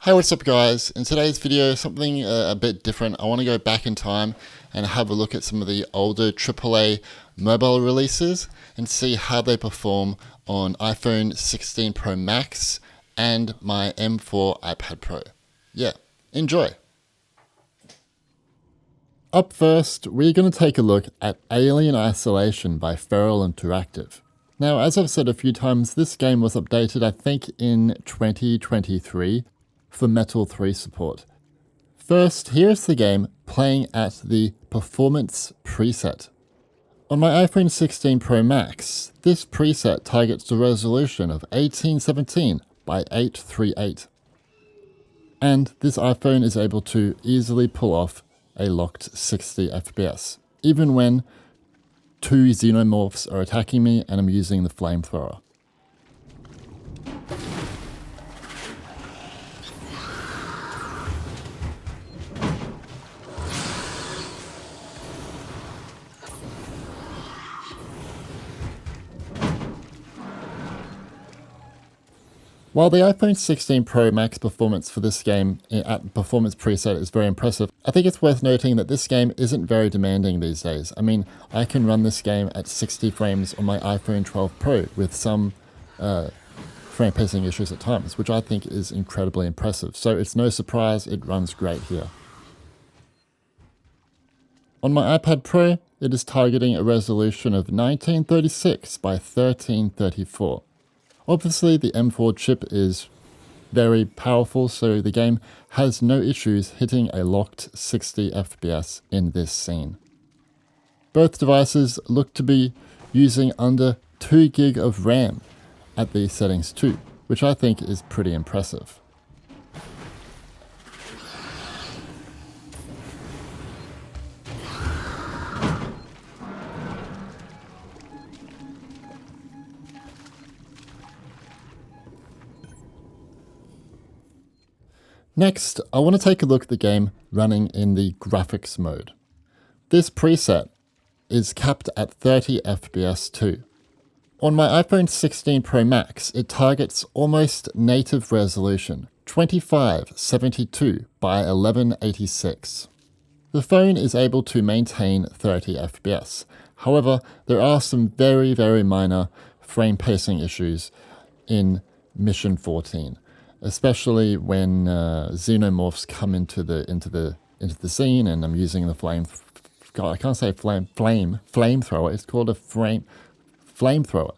Hey, what's up guys? In today's video, something a bit different. I want to go back in time and have a look at some of the older AAA mobile releases and see how they perform on iPhone 16 Pro Max and my M4 iPad Pro. Yeah, enjoy. Up first, we're going to take a look at Alien Isolation by Feral Interactive. Now, as I've said a few times, this game was updated, I think, in 2023 for Metal 3 support. First, here's the game playing at the Performance preset. On my iPhone 16 Pro Max, this preset targets the resolution of 1817 by 838. And this iPhone is able to easily pull off a locked 60 FPS, even when two xenomorphs are attacking me and I'm using the flamethrower. While the iPhone 16 Pro Max performance for this game at Performance preset is very impressive, I think it's worth noting that this game isn't very demanding these days. I mean, I can run this game at 60 frames on my iPhone 12 Pro with some frame pacing issues at times, which I think is incredibly impressive. So it's no surprise it runs great here. On my iPad Pro, it is targeting a resolution of 1936 by 1334. Obviously, the M4 chip is very powerful, so the game has no issues hitting a locked 60 FPS in this scene. Both devices look to be using under 2 GB of RAM at these settings too, which I think is pretty impressive. Next, I want to take a look at the game running in the graphics mode. This preset is capped at 30 FPS too. On my iPhone 16 Pro Max, it targets almost native resolution, 2572 by 1186. The phone is able to maintain 30 FPS. However, there are some very minor frame pacing issues in Mission 14. Especially when xenomorphs come into the scene, and I'm using the I can't say flamethrower. It's called a flamethrower.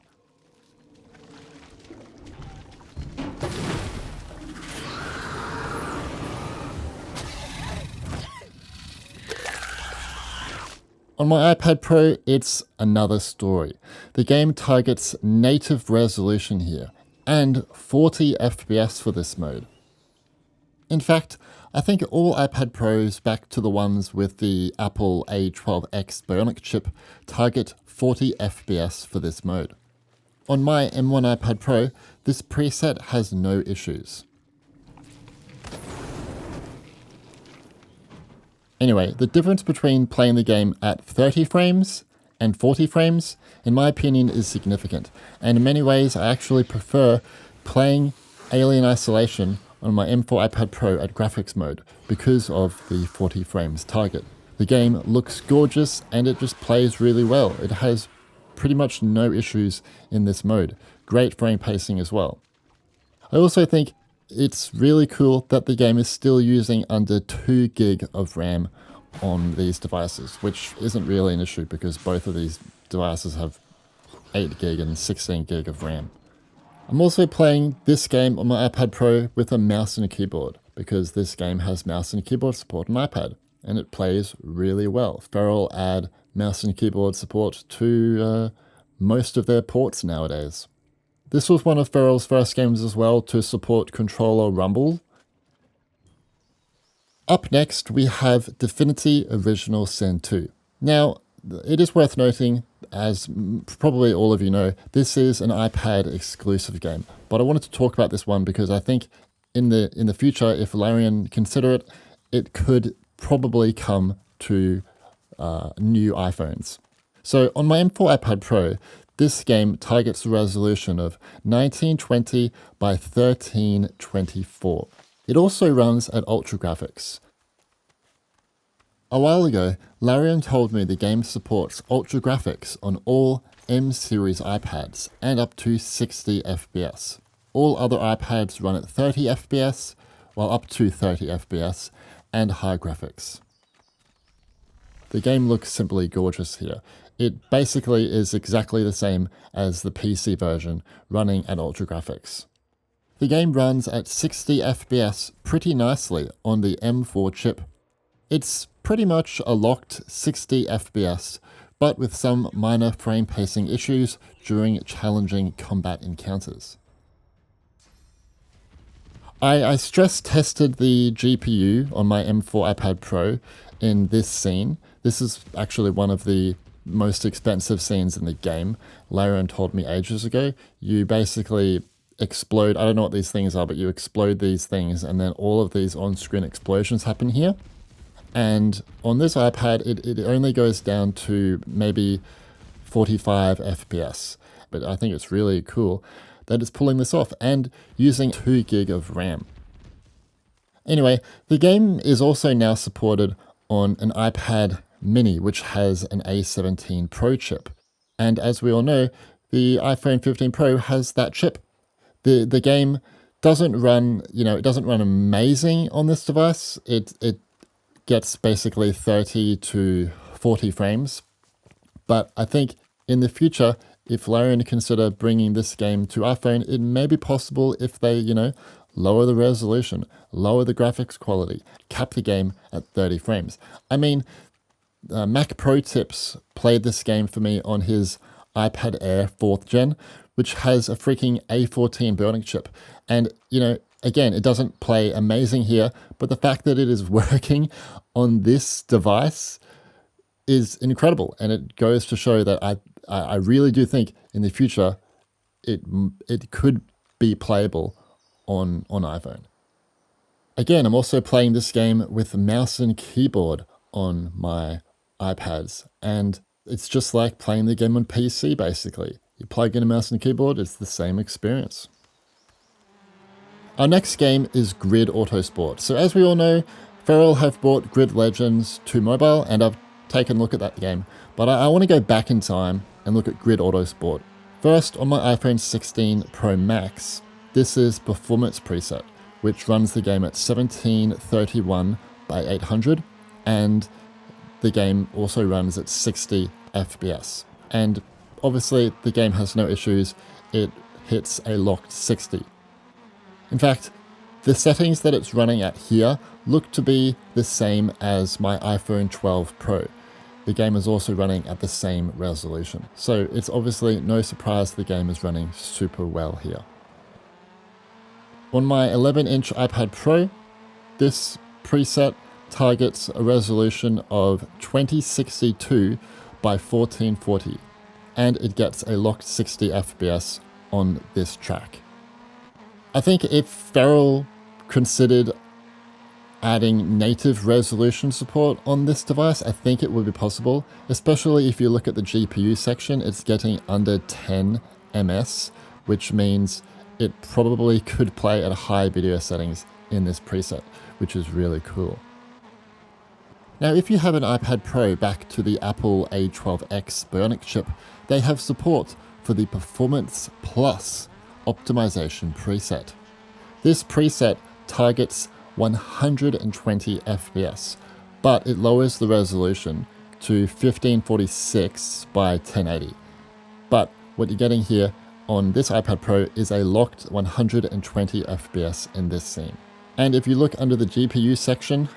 On my iPad Pro, it's another story. The game targets native resolution here, and 40 FPS for this mode. In fact, I think all iPad Pros back to the ones with the Apple A12X Bionic chip target 40 FPS for this mode. On my M1 iPad Pro, this preset has no issues. Anyway, the difference between playing the game at 30 frames and 40 frames, in my opinion, is significant. And in many ways, I actually prefer playing Alien Isolation on my M4 iPad Pro at graphics mode because of the 40 frames target. The game looks gorgeous and it just plays really well. It has pretty much no issues in this mode. Great frame pacing as well. I also think it's really cool that the game is still using under 2 GB of RAM on these devices, which isn't really an issue because both of these devices have 8 GB and 16 GB of RAM. I'm also playing this game on my iPad Pro with a mouse and a keyboard because this game has mouse and keyboard support on iPad and it plays really well. Feral add mouse and keyboard support to most of their ports nowadays. This was one of Feral's first games as well to support controller rumble. Up next, we have Divinity Original Sin 2. Now, it is worth noting, as probably all of you know, this is an iPad exclusive game. But I wanted to talk about this one because I think in the future, if Larian consider it, it could probably come to new iPhones. So on my M4 iPad Pro, this game targets a resolution of 1920 by 1324. It also runs at ultra graphics. A while ago, Larian told me the game supports ultra graphics on all M series iPads and up to 60 FPS. All other iPads run at 30 FPS, while up to 30 FPS, and high graphics. The game looks simply gorgeous here. It basically is exactly the same as the PC version, running at ultra graphics. The game runs at 60 FPS pretty nicely on the M4 chip. It's pretty much a locked 60 FPS, but with some minor frame pacing issues during challenging combat encounters. I stress tested the GPU on my M4 iPad Pro in this scene. This is actually one of the most expensive scenes in the game. Larian told me ages ago. You basically explode, I don't know what these things are, but you explode these things and then all of these on-screen explosions happen here. And on this iPad, it only goes down to maybe 45 FPS. But I think it's really cool that it's pulling this off and using 2 gig of RAM. Anyway, the game is also now supported on an iPad mini, which has an A17 Pro chip. And as we all know, the iPhone 15 Pro has that chip. The game doesn't run, it doesn't run amazing on this device. It gets basically 30 to 40 frames. But I think in the future, if Larian consider bringing this game to iPhone, it may be possible if they, lower the resolution, lower the graphics quality, cap the game at 30 frames. I mean, Mac Pro Tips played this game for me on his iPad Air 4th gen, which has a freaking A14 Bionic chip. And, again, it doesn't play amazing here, but the fact that it is working on this device is incredible. And it goes to show that I really do think in the future it could be playable on iPhone. Again, I'm also playing this game with mouse and keyboard on my iPads, and it's just like playing the game on PC basically. You plug in a mouse and keyboard, it's the same experience. Our next game is Grid Autosport. So as we all know, Feral have brought Grid Legends to mobile, and I've taken a look at that game. But I want to go back in time and look at Grid Autosport. First, on my iPhone 16 Pro Max, this is Performance preset, which runs the game at 1731 by 800, and the game also runs at 60 FPS. And obviously the game has no issues, it hits a locked 60. In fact, the settings that it's running at here look to be the same as my iPhone 12 Pro. The game is also running at the same resolution. So it's obviously no surprise the game is running super well here. On my 11-inch iPad Pro, this preset targets a resolution of 2062 by 1440, and it gets a locked 60 FPS on this track. I think if Feral considered adding native resolution support on this device, I think it would be possible, especially if you look at the GPU section, it's getting under 10 ms, which means it probably could play at high video settings in this preset, which is really cool. Now, if you have an iPad Pro back to the Apple A12X Bionic chip, they have support for the Performance Plus optimization preset. This preset targets 120 FPS, but it lowers the resolution to 1546 by 1080. But what you're getting here on this iPad Pro is a locked 120 FPS in this scene. And if you look under the GPU section,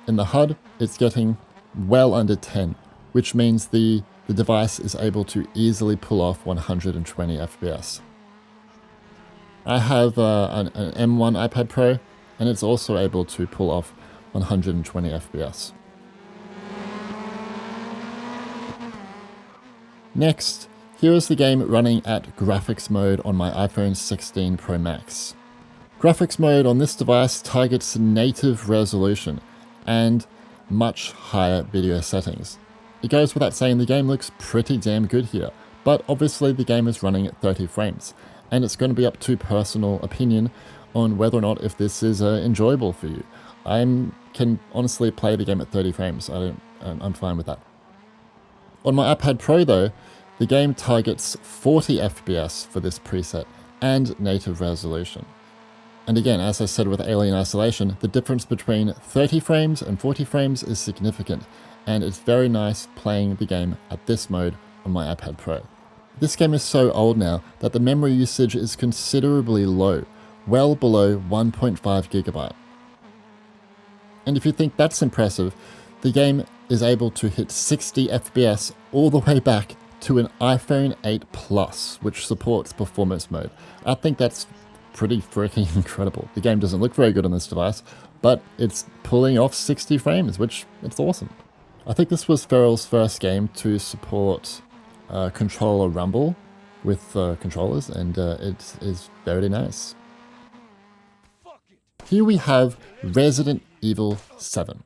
in the HUD, it's getting well under 10, which means the device is able to easily pull off 120 FPS. I have an M1 iPad Pro, and it's also able to pull off 120 FPS. Next, here is the game running at graphics mode on my iPhone 16 Pro Max. Graphics mode on this device targets native resolution and much higher video settings. It goes without saying the game looks pretty damn good here, but obviously the game is running at 30 frames, and it's going to be up to personal opinion on whether or not if this is enjoyable for you. I can honestly play the game at 30 frames. I'm fine with that. On my iPad Pro though, the game targets 40 FPS for this preset and native resolution. And again, as I said with Alien Isolation, the difference between 30 frames and 40 frames is significant, and it's very nice playing the game at this mode on my iPad Pro. This game is so old now that the memory usage is considerably low, well below 1.5 gigabyte. And if you think that's impressive, the game is able to hit 60 FPS all the way back to an iPhone 8 Plus, which supports performance mode. I think that's pretty freaking incredible. The game doesn't look very good on this device, but it's pulling off 60 frames, which it's awesome. I think this was Feral's first game to support controller rumble with controllers, and it is very nice. Here we have Resident Evil 7.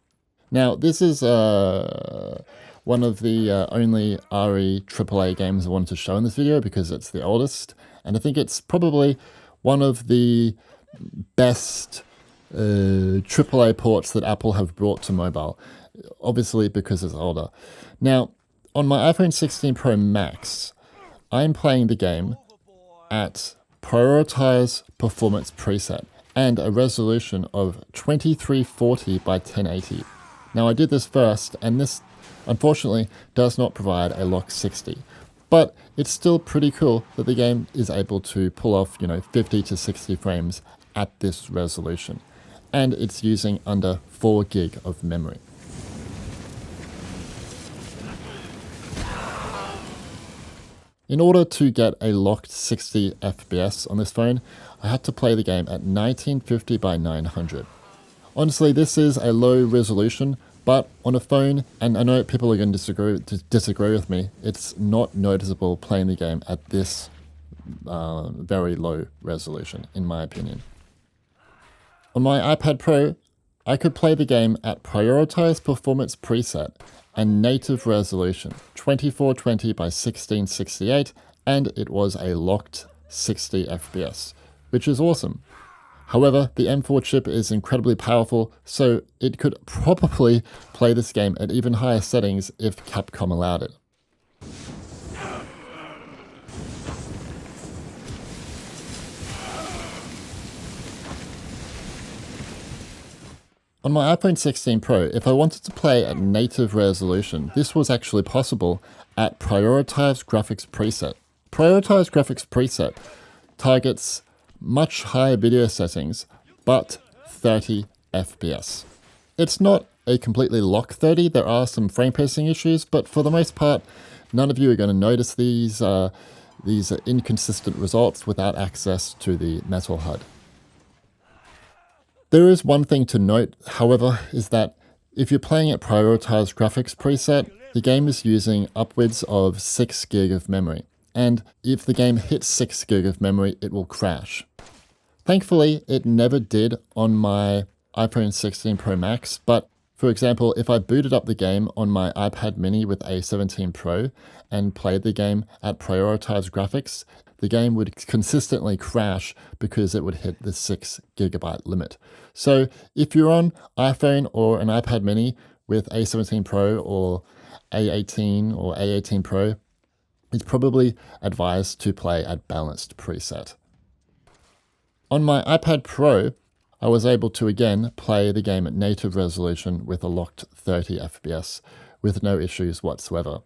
Now, this is one of the only RE AAA games I wanted to show in this video because it's the oldest, and I think it's probably one of the best AAA ports that Apple have brought to mobile, obviously because it's older. Now, on my iPhone 16 Pro Max, I'm playing the game at Prioritize Performance Preset and a resolution of 2340 by 1080. Now, I did this first, and this unfortunately does not provide a lock 60. But it's still pretty cool that the game is able to pull off, 50 to 60 frames at this resolution. And it's using under 4 gig of memory. In order to get a locked 60 FPS on this phone, I had to play the game at 1950 by 900. Honestly, this is a low resolution, but on a phone, and I know people are going to disagree with me, it's not noticeable playing the game at this very low resolution, in my opinion. On my iPad Pro, I could play the game at Prioritize Performance Preset and native resolution, 2420 by 1668, and it was a locked 60 FPS, which is awesome. However, the M4 chip is incredibly powerful, so it could probably play this game at even higher settings if Capcom allowed it. On my iPhone 16 Pro, if I wanted to play at native resolution, this was actually possible at Prioritize Graphics Preset. Prioritize Graphics Preset targets much higher video settings, but 30 FPS. It's not a completely lock 30, there are some frame pacing issues, but for the most part, none of you are going to notice these inconsistent results without access to the metal HUD. There is one thing to note, however, is that if you're playing at Prioritize Graphics Preset, the game is using upwards of 6 gig of memory. And if the game hits 6 gig of memory, it will crash. Thankfully, it never did on my iPhone 16 Pro Max, but for example, if I booted up the game on my iPad mini with a 17 Pro and played the game at Prioritize Graphics, the game would consistently crash because it would hit the 6 gigabyte limit. So if you're on iPhone or an iPad mini with A17 Pro or A18 or A18 Pro, it's probably advised to play at balanced preset. On my iPad Pro, I was able to again play the game at native resolution with a locked 30 FPS with no issues whatsoever.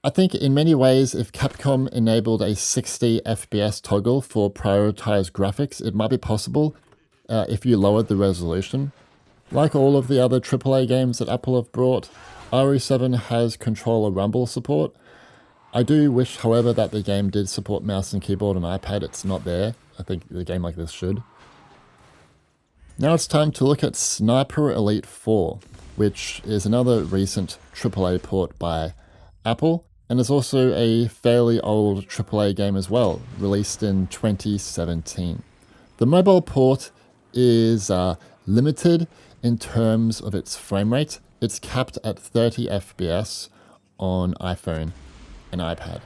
I think in many ways, if Capcom enabled a 60 FPS toggle for prioritized graphics, it might be possible if you lowered the resolution. Like all of the other AAA games that Apple have brought, RE7 has controller rumble support. I do wish, however, that the game did support mouse and keyboard on iPad. It's not there. I think the game like this should. Now it's time to look at Sniper Elite 4, which is another recent AAA port by Apple, and is also a fairly old AAA game as well, released in 2017. The mobile port is limited in terms of its frame rate. It's capped at 30 FPS on iPhone and iPad.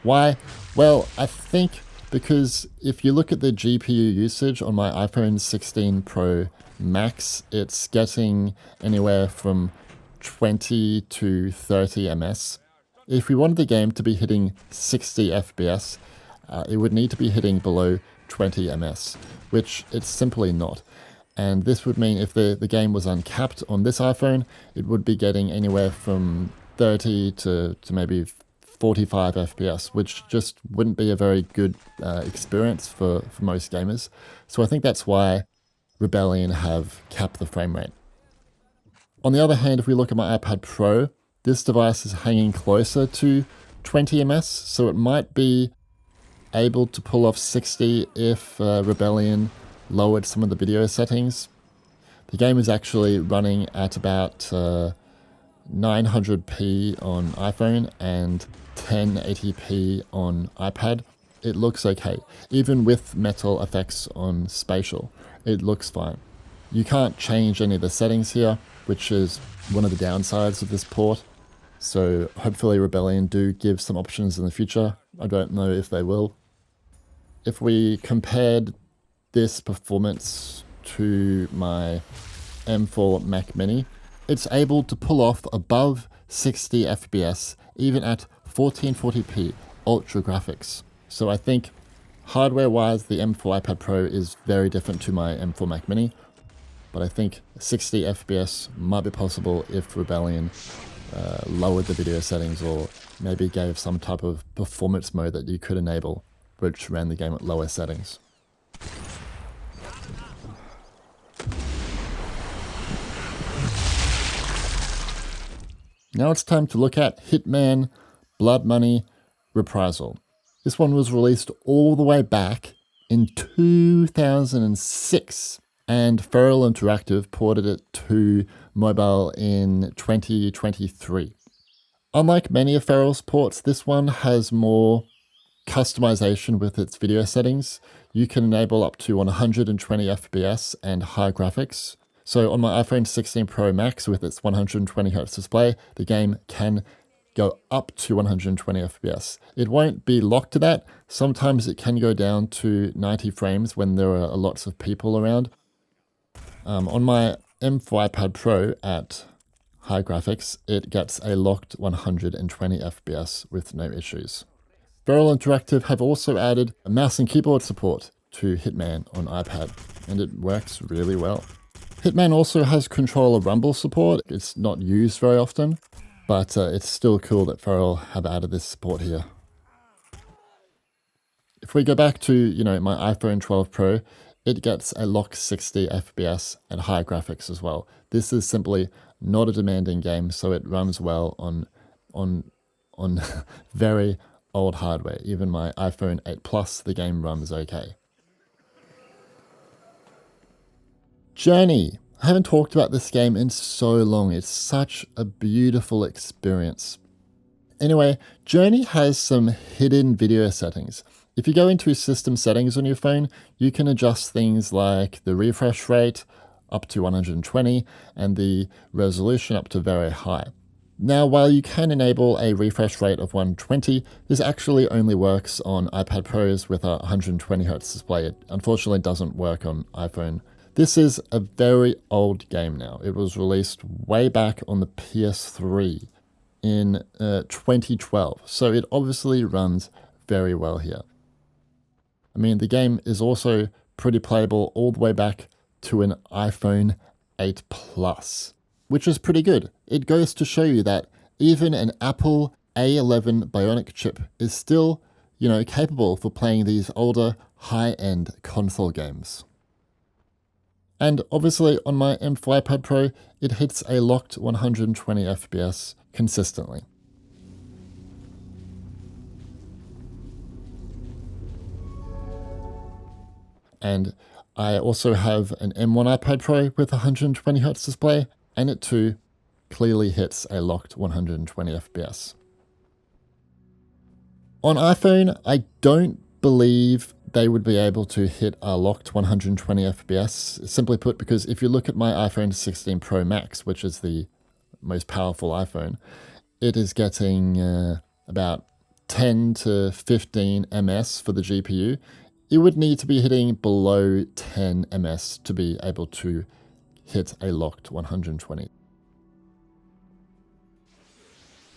Why? Well, I think because if you look at the GPU usage on my iPhone 16 Pro Max, it's getting anywhere from 20 to 30 ms. If we wanted the game to be hitting 60 FPS, it would need to be hitting below 20 ms, which it's simply not. And this would mean if the game was uncapped on this iPhone, it would be getting anywhere from 30 to maybe 45 FPS, which just wouldn't be a very good experience for most gamers. So I think that's why Rebellion have capped the frame rate. On the other hand, if we look at my iPad Pro, this device is hanging closer to 20 ms, so it might be able to pull off 60 if Rebellion lowered some of the video settings. The game is actually running at about 900p on iPhone and 1080p on iPad. It looks okay. Even with metal effects on spatial, it looks fine. You can't change any of the settings here, which is one of the downsides of this port. So hopefully Rebellion do give some options in the future. I don't know if they will. If we compared this performance to my M4 Mac Mini, it's able to pull off above 60 FPS even at 1440p ultra graphics. So I think hardware wise the M4 iPad Pro is very different to my M4 Mac Mini, but I think 60 FPS might be possible if Rebellion lowered the video settings or maybe gave some type of performance mode that you could enable which ran the game at lower settings. Now it's time to look at Hitman Blood Money Reprisal. This one was released all the way back in 2006, and Feral Interactive ported it to mobile in 2023. Unlike many of Feral's ports, this one has more customization with its video settings. You can enable up to 120 FPS and high graphics. So on my iPhone 16 Pro Max with its 120Hz display, the game can go up to 120 FPS. It won't be locked to that. Sometimes it can go down to 90 frames when there are lots of people around. On my M4 iPad Pro at high graphics, it gets a locked 120 FPS with no issues. Feral Interactive have also added a mouse and keyboard support to Hitman on iPad, and it works really well. Hitman also has controller rumble support. It's not used very often, but it's still cool that Feral have added this support here. If we go back to, my iPhone 12 Pro, it gets a locked 60 FPS and high graphics as well. This is simply not a demanding game, so it runs well on very old hardware. Even my iPhone 8 Plus, the game runs okay. Journey. I haven't talked about this game in so long. It's such a beautiful experience. Anyway, Journey has some hidden video settings. If you go into system settings on your phone, you can adjust things like the refresh rate up to 120 and the resolution up to very high. Now, while you can enable a refresh rate of 120, this actually only works on iPad Pros with a 120Hz display. It unfortunately doesn't work on iPhone. This is a very old game now. It was released way back on the PS3 in 2012, so it obviously runs very well here. I mean, the game is also pretty playable all the way back to an iPhone 8 Plus, which is pretty good. It goes to show you that even an Apple A11 Bionic chip is still, capable for playing these older, high-end console games. And obviously on my M4 iPad Pro, it hits a locked 120 FPS consistently. And I also have an M1 iPad Pro with a 120Hz display, and it too clearly hits a locked 120 FPS. On iPhone, I don't believe they would be able to hit a locked 120 FPS, simply put because if you look at my iPhone 16 Pro Max, which is the most powerful iPhone, it is getting about 10 to 15 ms for the GPU, it would need to be hitting below 10 ms to be able to hit a locked 120.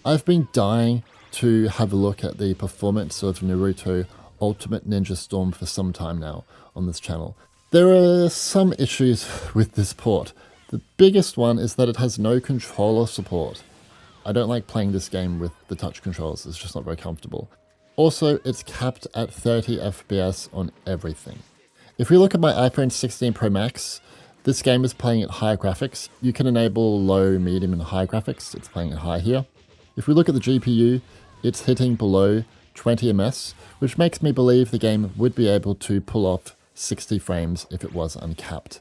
I've been dying to have a look at the performance of Naruto Ultimate Ninja Storm for some time now on this channel. There are some issues with this port. The biggest one is that it has no controller support. I don't like playing this game with the touch controls, it's just not very comfortable. Also, it's capped at 30 FPS on everything. If we look at my iPhone 16 Pro Max, this game is playing at high graphics. You can enable low, medium, and high graphics. It's playing at high here. If we look at the GPU, it's hitting below 20 ms, which makes me believe the game would be able to pull off 60 frames if it was uncapped.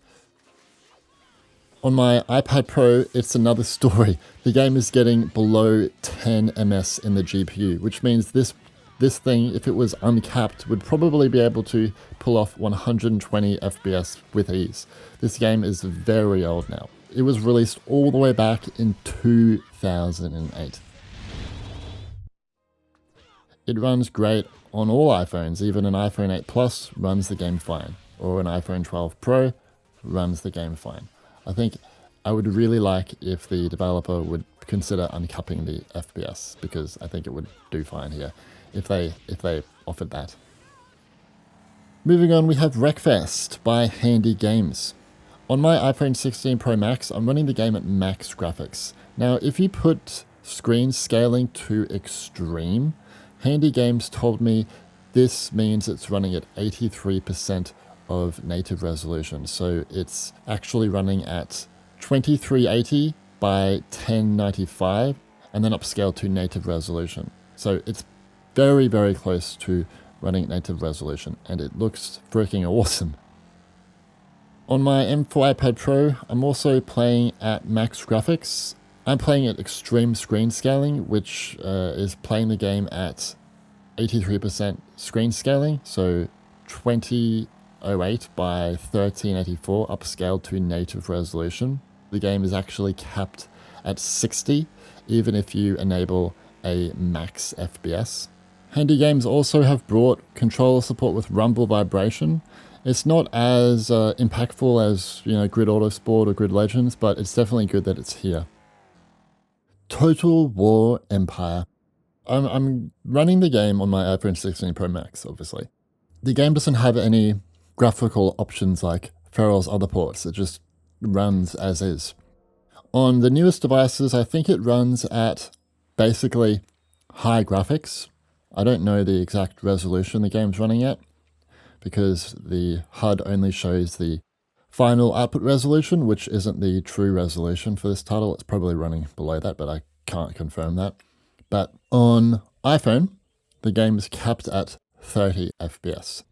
On my iPad Pro, it's another story. The game is getting below 10 ms in the GPU, which means this thing, if it was uncapped, would probably be able to pull off 120 FPS with ease. This game is very old now. It was released all the way back in 2008. It runs great on all iPhones. Even an iPhone 8 Plus runs the game fine, or an iPhone 12 Pro runs the game fine. I think I would really like if the developer would consider uncapping the FPS, because I think it would do fine here if they offered that. Moving on, we have Wreckfest by Handy Games. On my iPhone 16 Pro Max, I'm running the game at max graphics. Now, if you put screen scaling to extreme, Handy Games told me this means it's running at 83% of native resolution. So it's actually running at 2380 by 1095 and then upscaled to native resolution. So it's very, very close to running at native resolution, and it looks freaking awesome. On my M4 iPad Pro, I'm also playing at max graphics. I'm playing at extreme screen scaling, which is playing the game at 83% screen scaling, so 2008 by 1384 upscaled to native resolution. The game is actually capped at 60, even if you enable a max FPS. Handy Games also have brought controller support with rumble vibration. It's not as impactful as, Grid Autosport or Grid Legends, but it's definitely good that it's here. Total War Empire. I'm running the game on my iPhone 16 Pro Max, obviously. The game doesn't have any graphical options like Feral's other ports. It just runs as is. On the newest devices, I think it runs at basically high graphics. I don't know the exact resolution the game's running at, because the HUD only shows the final output resolution, which isn't the true resolution for this title. It's probably running below that, but I can't confirm that. But on iPhone, the game is capped at 30 FPS.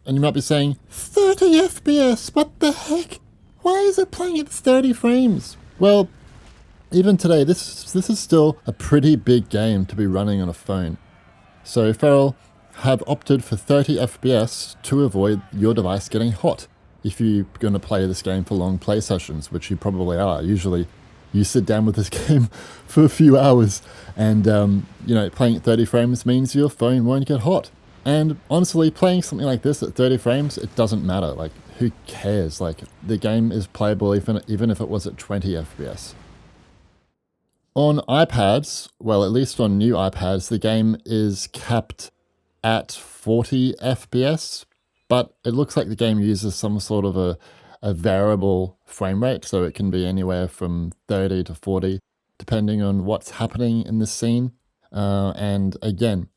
And you might be saying, 30 FPS? What the heck? Why is it playing at 30 frames? Well, even today, this is still a pretty big game to be running on a phone. So Feral have opted for 30 FPS to avoid your device getting hot. If you're going to play this game for long play sessions, which you probably are. Usually you sit down with this game for a few hours and, playing at 30 frames means your phone won't get hot. And honestly, playing something like this at 30 frames, it doesn't matter. Like, who cares? Like, the game is playable even if it was at 20 FPS. On iPads, well, at least on new iPads, the game is capped at 40 FPS, but it looks like the game uses some sort of a variable frame rate, so it can be anywhere from 30 to 40, depending on what's happening in the scene. And again,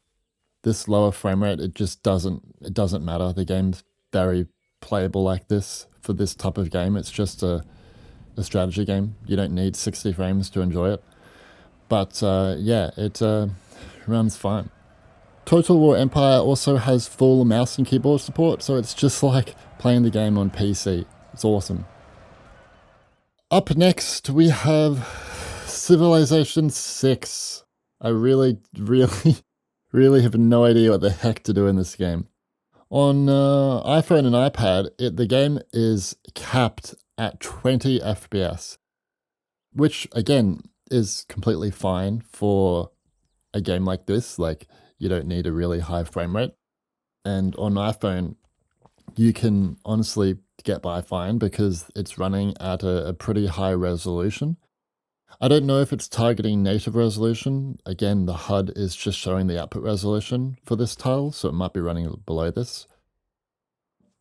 this lower frame rate, it doesn't matter. The game's very playable like this for this type of game. It's just a strategy game. You don't need 60 frames to enjoy it. But it runs fine. Total War Empire also has full mouse and keyboard support, so it's just like playing the game on PC. It's awesome. Up next, we have Civilization 6. I really have no idea what the heck to do in this game. On iPhone and iPad, the game is capped at 20 FPS, which, again, is completely fine for a game like this. Like, you don't need a really high frame rate. And on iPhone, you can honestly get by fine because it's running at a pretty high resolution. I don't know if it's targeting native resolution. Again, the HUD is just showing the output resolution for this title, so it might be running below this.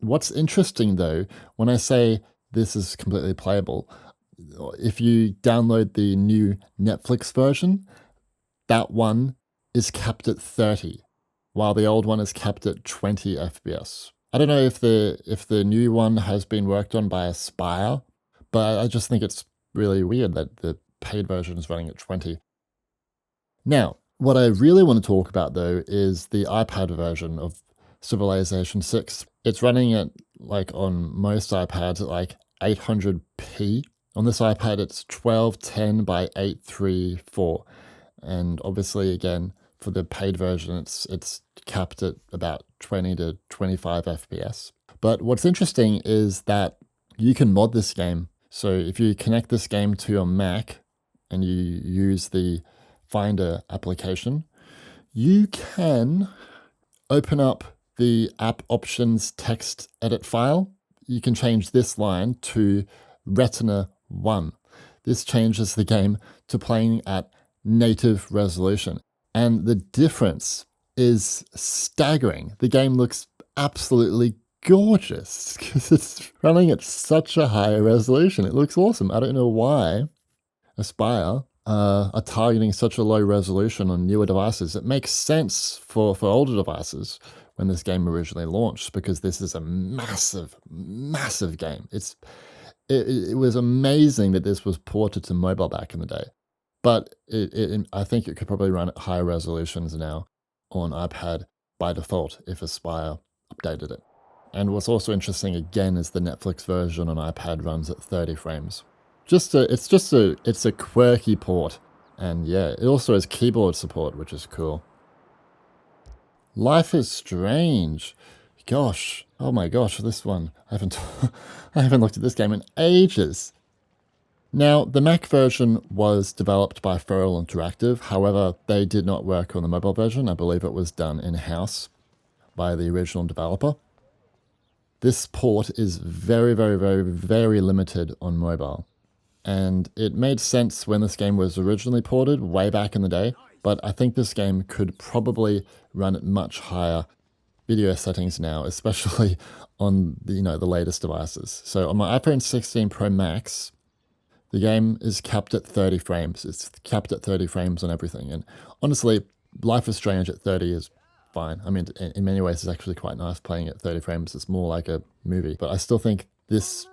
What's interesting though, when I say this is completely playable, if you download the new Netflix version, that one is capped at 30, while the old one is capped at 20 FPS. I don't know if the new one has been worked on by Aspire, but I just think it's really weird that the paid version is running at 20. Now, what I really want to talk about though is the iPad version of Civilization 6. It's running at, like on most iPads, at like 800p. On this iPad, it's 1210 by 834. And obviously, again, for the paid version, it's capped at about 20 to 25 FPS. But what's interesting is that you can mod this game. So if you connect this game to your Mac and you use the Finder application, you can open up the app options text edit file. You can change this line to Retina 1. This changes the game to playing at native resolution. And the difference is staggering. The game looks absolutely gorgeous because it's running at such a high resolution. It looks awesome. I don't know why Aspire are targeting such a low resolution on newer devices. It makes sense for older devices when this game originally launched, because this is a massive, massive game. It was amazing that this was ported to mobile back in the day. But I think it could probably run at higher resolutions now on iPad by default if Aspire updated it. And what's also interesting again is the Netflix version on iPad runs at 30 frames. It's a quirky port. And yeah, it also has keyboard support, which is cool. Life is Strange. Gosh, oh my gosh, this one. I haven't looked at this game in ages. Now, the Mac version was developed by Feral Interactive. However, they did not work on the mobile version. I believe it was done in-house by the original developer. This port is very, very, very, very limited on mobile. And it made sense when this game was originally ported way back in the day, but I think this game could probably run at much higher video settings now, especially on the latest devices. So on my iPhone 16 Pro Max, the game is capped at 30 frames. It's capped at 30 frames on everything. And honestly, Life is Strange at 30 is fine. I mean, in many ways, it's actually quite nice playing at 30 frames. It's more like a movie. But I still think this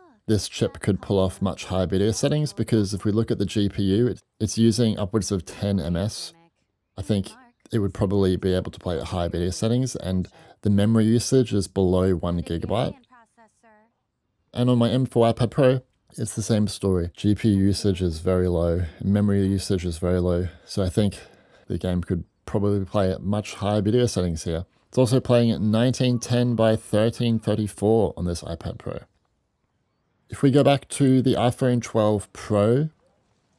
chip could pull off much higher video settings, because if we look at the GPU, it's using upwards of 10 ms. I think it would probably be able to play at higher video settings, and the memory usage is below 1 gigabyte. And on my M4 iPad Pro, it's the same story. GPU usage is very low, memory usage is very low, so I think the game could probably play at much higher video settings here. It's also playing at 1910 by 1334 on this iPad Pro. If we go back to the iPhone 12 Pro,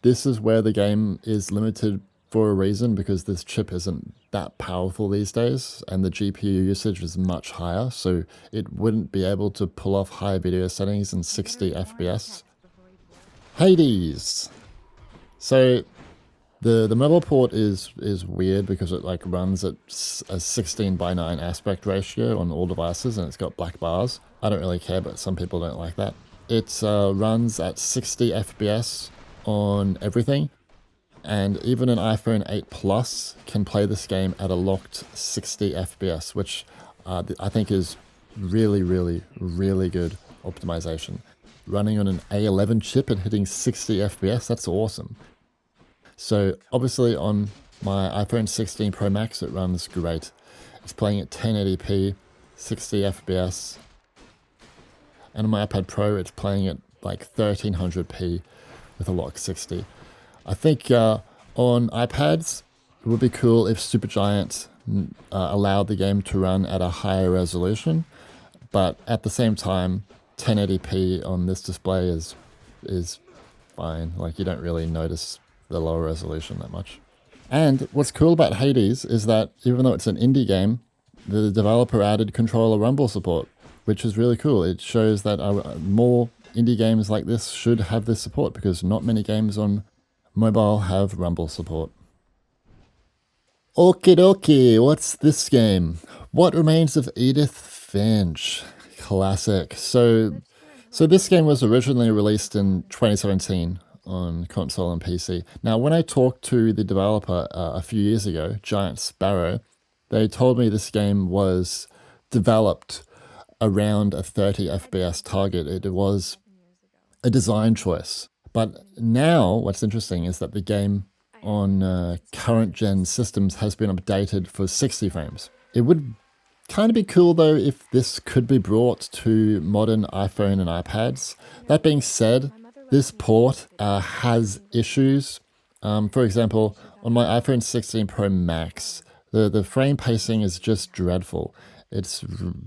this is where the game is limited for a reason, because this chip isn't that powerful these days and the GPU usage is much higher, so it wouldn't be able to pull off high video settings in 60 FPS. Hades! So the mobile port is weird because it like runs at a 16:9 aspect ratio on all devices, and it's got black bars. I don't really care, but some people don't like that. It runs at 60 FPS on everything. And even an iPhone 8 Plus can play this game at a locked 60 FPS, which I think is really, really, really good optimization. Running on an A11 chip and hitting 60 FPS, that's awesome. So obviously on my iPhone 16 Pro Max, it runs great. It's playing at 1080p, 60 FPS. And on my iPad Pro, it's playing at like 1300p with a lock 60. I think on iPads, it would be cool if Supergiant allowed the game to run at a higher resolution, but at the same time, 1080p on this display is fine. Like, you don't really notice the lower resolution that much. And what's cool about Hades is that even though it's an indie game, the developer added controller rumble support, which is really cool. It shows that more indie games like this should have this support because not many games on mobile have rumble support. Okie dokie, what's this game? What Remains of Edith Finch? Classic. So this game was originally released in 2017 on console and PC. Now, when I talked to the developer a few years ago, Giant Sparrow, they told me this game was developed around a 30 FPS target. It was a design choice. But now, what's interesting is that the game on current gen systems has been updated for 60 frames. It would kind of be cool though if this could be brought to modern iPhone and iPads. That being said, this port has issues. For example, on my iPhone 16 Pro Max, the frame pacing is just dreadful. It's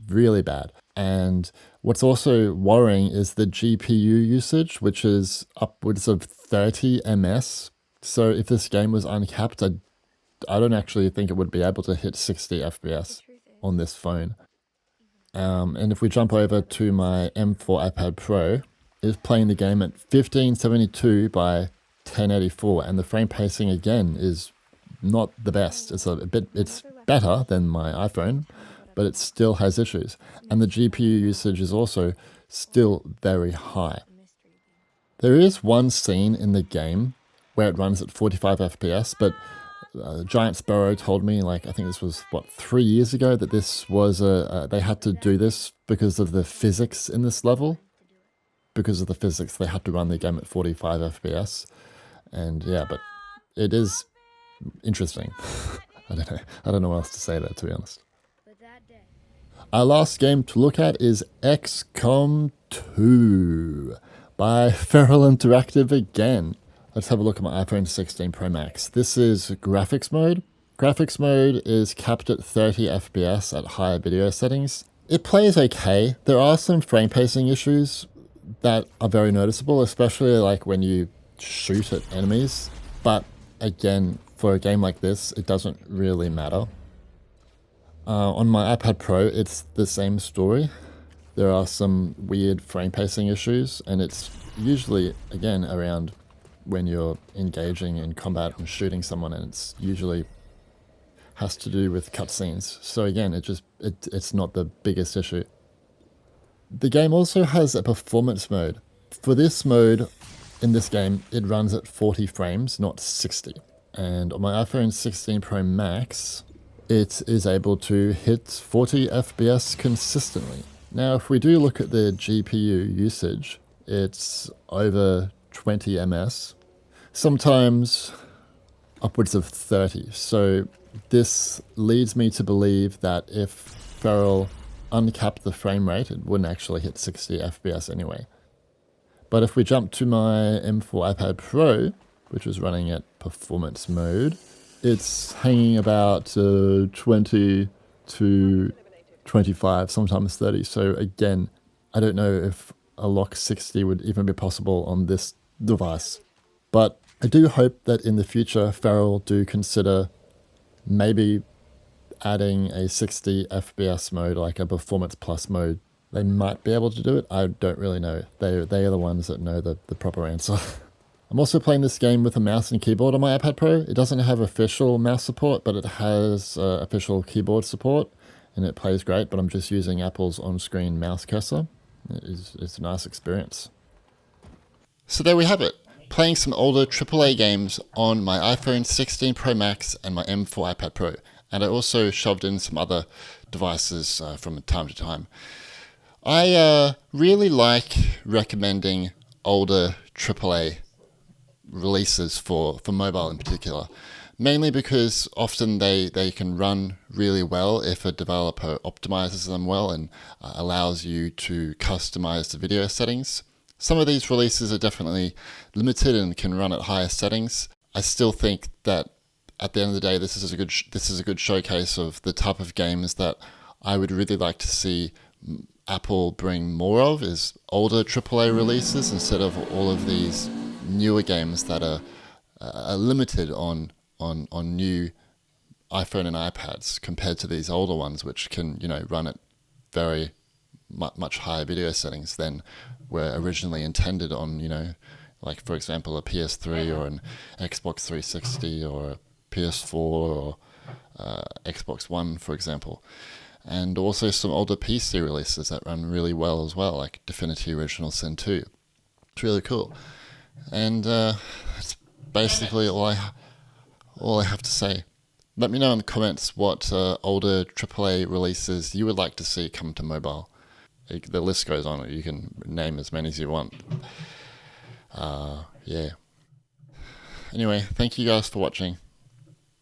really bad. And what's also worrying is the GPU usage, which is upwards of 30 ms. So if this game was uncapped, I don't actually think it would be able to hit 60 FPS on this phone. And if we jump over to my M4 iPad Pro, it's playing the game at 1572 by 1084, and the frame pacing again is not the best. It's better than my iPhone, but it still has issues. And the GPU usage is also still very high. There is one scene in the game where it runs at 45 FPS, but Giant Sparrow told me, I think this was, 3 years ago, that this was they had to do this because of the physics in this level. Because of the physics, they had to run the game at 45 FPS. And yeah, but it is interesting. I don't know what else to say there, to be honest. Our last game to look at is XCOM 2 by Feral Interactive again. Let's have a look at my iPhone 16 Pro Max. This is graphics mode. Graphics mode is capped at 30 FPS at higher video settings. It plays okay. There are some frame pacing issues that are very noticeable, especially when you shoot at enemies. But again, for a game like this, it doesn't really matter. On my iPad Pro, it's the same story. There are some weird frame pacing issues, and it's usually, again, around when you're engaging in combat and shooting someone, and it's usually has to do with cutscenes. So again, it's not the biggest issue. The game also has a performance mode. For this mode, in this game, it runs at 40 frames, not 60. And on my iPhone 16 Pro Max, it is able to hit 40 FPS consistently. Now, if we do look at the GPU usage, it's over 20 ms, sometimes upwards of 30. So this leads me to believe that if Feral uncapped the frame rate, it wouldn't actually hit 60 FPS anyway. But if we jump to my M4 iPad Pro, which is running at performance mode, it's hanging about 20 to 25, sometimes 30. So again, I don't know if a lock 60 would even be possible on this device. But I do hope that in the future, Feral do consider maybe adding a 60 FPS mode, like a performance plus mode. They might be able to do it. I don't really know. They are the ones that know the proper answer. I'm also playing this game with a mouse and keyboard on my iPad Pro. It doesn't have official mouse support, but it has official keyboard support, and it plays great, but I'm just using Apple's on-screen mouse cursor. It's a nice experience. So there we have it. Playing some older AAA games on my iPhone 16 Pro Max and my M4 iPad Pro. And I also shoved in some other devices from time to time. I really like recommending older AAA releases for mobile in particular, mainly because often they can run really well if a developer optimizes them well and allows you to customize the video settings. Some of these releases are definitely limited and can run at higher settings. I still think that at the end of the day, this is a good showcase of the type of games that I would really like to see Apple bring more of, is older AAA releases instead of all of these newer games that are limited on on new iPhone and iPads compared to these older ones, which can, run at very much higher video settings than were originally intended on, like for example a PS3 or an Xbox 360 or a PS4 or Xbox One, for example. And also some older PC releases that run really well as well, like Divinity Original Sin 2. It's really cool. And that's basically all I have to say. Let me know in the comments what older AAA releases you would like to see come to mobile. The list goes on. You can name as many as you want. Yeah. Anyway, thank you guys for watching.